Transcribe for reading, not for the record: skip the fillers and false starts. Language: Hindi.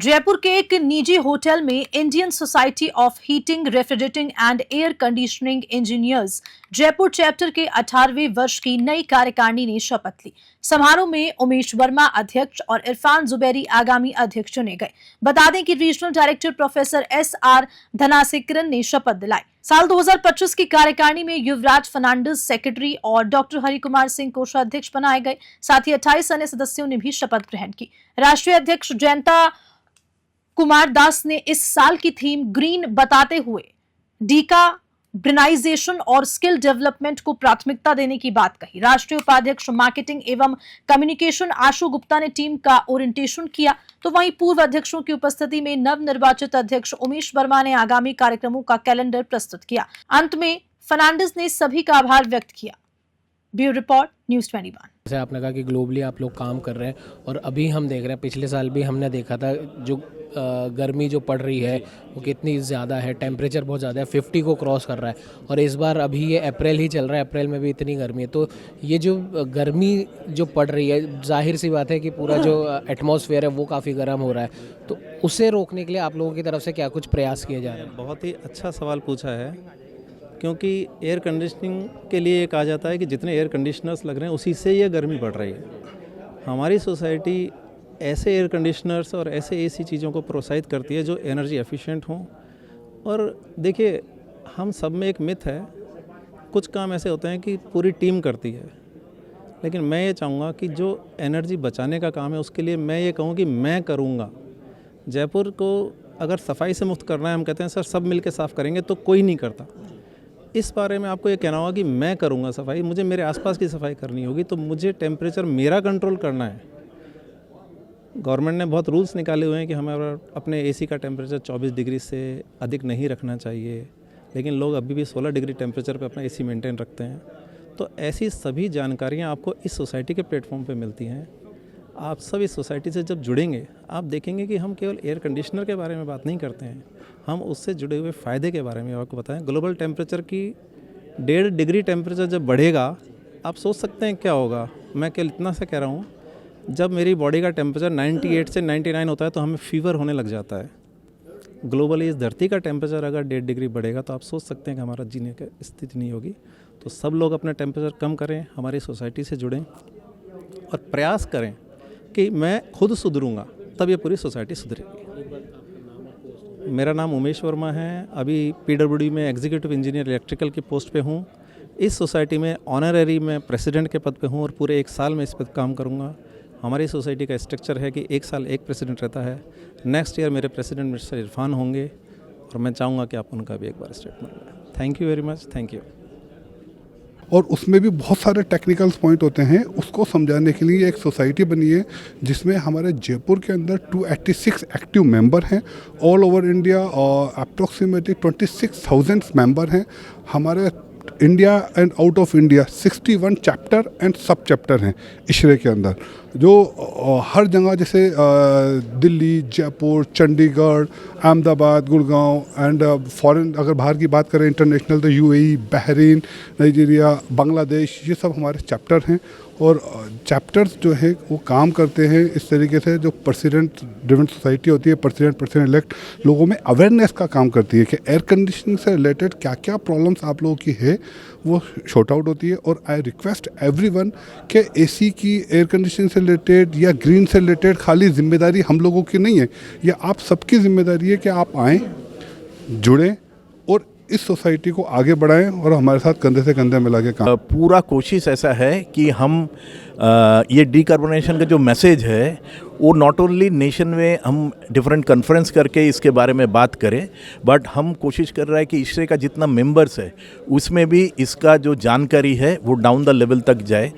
जयपुर के एक निजी होटल में Indian society of heating, refrigerating and air conditioning engineers Jaipur chapter के 18वें वर्ष की नई कार्यकारिणी ने शपथ ली। समारोह में उमेश वर्मा अध्यक्ष और इरफान जुबैरी आगामी अध्यक्ष चुने गए। बता दें कि रीजनल डायरेक्टर प्रोफेसर SR धनासेकरन ने शपथ दिलाई। साल 2025 की कार्यकारिणी में युवराज फर्नांडिस सेक्रेटरी और डॉक्टर हरि कुमार सिंह कोषाध्यक्ष बनाए गए। साथ ही 28 अन्य सदस्यों ने भी शपथ ग्रहण की। राष्ट्रीय अध्यक्ष जयंता कुमार दास ने इस साल की थीम ग्रीन बताते हुए डिकार्बनाइजेशन और स्किल डेवलपमेंट को प्राथमिकता देने की बात कही। राष्ट्रीय उपाध्यक्ष मार्केटिंग एवं कम्युनिकेशन आशु गुप्ता ने टीम का ओरिएंटेशन किया, तो वहीं पूर्व अध्यक्षों की उपस्थिति में नवनिर्वाचित अध्यक्ष उमेश वर्मा ने आगामी कार्यक्रमों का कैलेंडर प्रस्तुत किया। अंत में फर्नांडिस ने सभी का आभार व्यक्त किया। Bureau report, news 21। जैसे आपने कहा कि ग्लोबली आप लोग काम कर रहे हैं और अभी हम देख रहे हैं, पिछले साल भी हमने देखा था जो गर्मी जो पड़ रही है वो कितनी ज़्यादा है, टेम्परेचर बहुत ज़्यादा है, 50 को क्रॉस कर रहा है। और इस बार अभी ये अप्रैल ही चल रहा है, अप्रैल में भी इतनी गर्मी है। तो ये जो गर्मी जो पड़ रही है, जाहिर सी बात है कि पूरा जो एटमॉस्फेयर है वो काफ़ी गर्म हो रहा है। तो उसे रोकने के लिए आप लोगों की तरफ से क्या कुछ प्रयास किए जा रहे हैं? बहुत ही अच्छा सवाल पूछा है, क्योंकि एयर कंडीशनिंग के लिए कहा जाता है कि जितने एयर कंडीशनर्स लग रहे हैं उसी से ये गर्मी बढ़ रही है। हमारी सोसाइटी ऐसे एयर कंडीशनर्स और ऐसे AC चीज़ों को प्रोत्साहित करती है जो एनर्जी एफिशिएंट हों। और देखिए, हम सब में एक मिथ है, कुछ काम ऐसे होते हैं कि पूरी टीम करती है, लेकिन मैं ये चाहूँगा कि जो एनर्जी बचाने का काम है उसके लिए मैं ये कहूँ कि मैं करूँगा। जयपुर को अगर सफाई से मुक्त करना है, हम कहते हैं सर सब मिल के साफ़ करेंगे, तो कोई नहीं करता। इस बारे में आपको ये कहना होगा कि मैं करूँगा सफाई, मुझे मेरे आसपास की सफाई करनी होगी, तो मुझे टेम्परेचर मेरा कंट्रोल करना है। गवर्नमेंट ने बहुत रूल्स निकाले हुए हैं कि हमें अपने AC का टेम्परेचर 24 डिग्री से अधिक नहीं रखना चाहिए, लेकिन लोग अभी भी 16 डिग्री टेम्परेचर पे अपना AC मेंटेन रखते हैं। तो ऐसी सभी जानकारियाँ आपको इस सोसाइटी के प्लेटफॉर्म पे मिलती हैं। आप सब इस सोसाइटी से जब जुड़ेंगे, आप देखेंगे कि हम केवल एयर कंडीशनर के बारे में बात नहीं करते हैं, हम उससे जुड़े हुए फ़ायदे के बारे में आपको बताएं। ग्लोबल टेम्परेचर की 1.5 डिग्री टेम्परेचर जब बढ़ेगा, आप सोच सकते हैं क्या होगा। मैं केवल इतना सा कह रहा हूँ, जब मेरी बॉडी का टेम्परेचर 98 से 99 होता है तो हमें फीवर होने लग जाता है। ग्लोबली इस धरती का टेम्परेचर अगर 1.5 डिग्री बढ़ेगा तो आप सोच सकते हैं कि हमारा जीने की स्थिति नहीं होगी। तो सब लोग अपना टेम्परेचर कम करें, हमारी सोसाइटी से जुड़ें और प्रयास करें कि मैं खुद सुधरूंगा, तब ये पूरी सोसाइटी सुधरेगी। मेरा नाम उमेश वर्मा है। अभी PWD में एग्जीक्यूटिव इंजीनियर इलेक्ट्रिकल की पोस्ट पे हूँ। इस सोसाइटी में ऑनररी में प्रेसिडेंट के पद पे हूँ और पूरे 1 साल में इस पर काम करूँगा। हमारी सोसाइटी का स्ट्रक्चर है कि 1 साल एक प्रेसिडेंट रहता है। नेक्स्ट ईयर मेरे प्रेसिडेंट मिस्टर इरफान होंगे और मैं चाहूँगा कि आप उनका भी एक बार स्टेटमेंट लें। Thank you very much. Thank you. और उसमें भी बहुत सारे टेक्निकल पॉइंट होते हैं, उसको समझाने के लिए एक सोसाइटी बनी है जिसमें हमारे जयपुर के अंदर 286 एक्टिव मेंबर हैं। ऑल ओवर इंडिया और अप्रोक्सीमेटली 26,000 मेंबर हैं। हमारे India and out of India 61 chapter and सब चैप्टर हैं इशरे के अंदर, जो हर जगह जैसे दिल्ली, जयपुर, चंडीगढ़, अहमदाबाद, गुड़गांव एंड फॉरेन अगर बाहर की बात करें इंटरनेशनल तो UAE, बहरीन, नाइजीरिया, बांग्लादेश, ये सब हमारे चैप्टर हैं। और चैप्टर्स जो है वो काम करते हैं इस तरीके से, जो प्रेसिडेंट ड्रिवन सोसाइटी होती है, प्रेसिडेंट इलेक्ट लोगों में अवेयरनेस का काम करती है कि एयर कंडीशनिंग से रिलेटेड क्या क्या प्रॉब्लम्स आप लोगों की है वो शॉर्ट आउट होती है। और आई रिक्वेस्ट एवरीवन कि AC की एयर कंडीशनिंग से रिलेटेड या ग्रीन से रिलेटेड खाली जिम्मेदारी हम लोगों की नहीं है, ये आप सबकी जिम्मेदारी है कि आप आएँ, जुड़ें और इस सोसाइटी को आगे बढ़ाएं और हमारे साथ कंधे से कंधे मिला के काम। पूरा कोशिश ऐसा है कि हम ये डिकार्बोनेशन का जो मैसेज है वो नॉट ओनली नेशन में हम डिफरेंट कॉन्फ्रेंस करके इसके बारे में बात करें, बट हम कोशिश कर रहे हैं कि इससे का जितना मेंबर्स है उसमें भी इसका जो जानकारी है वो डाउन द लेवल तक जाए।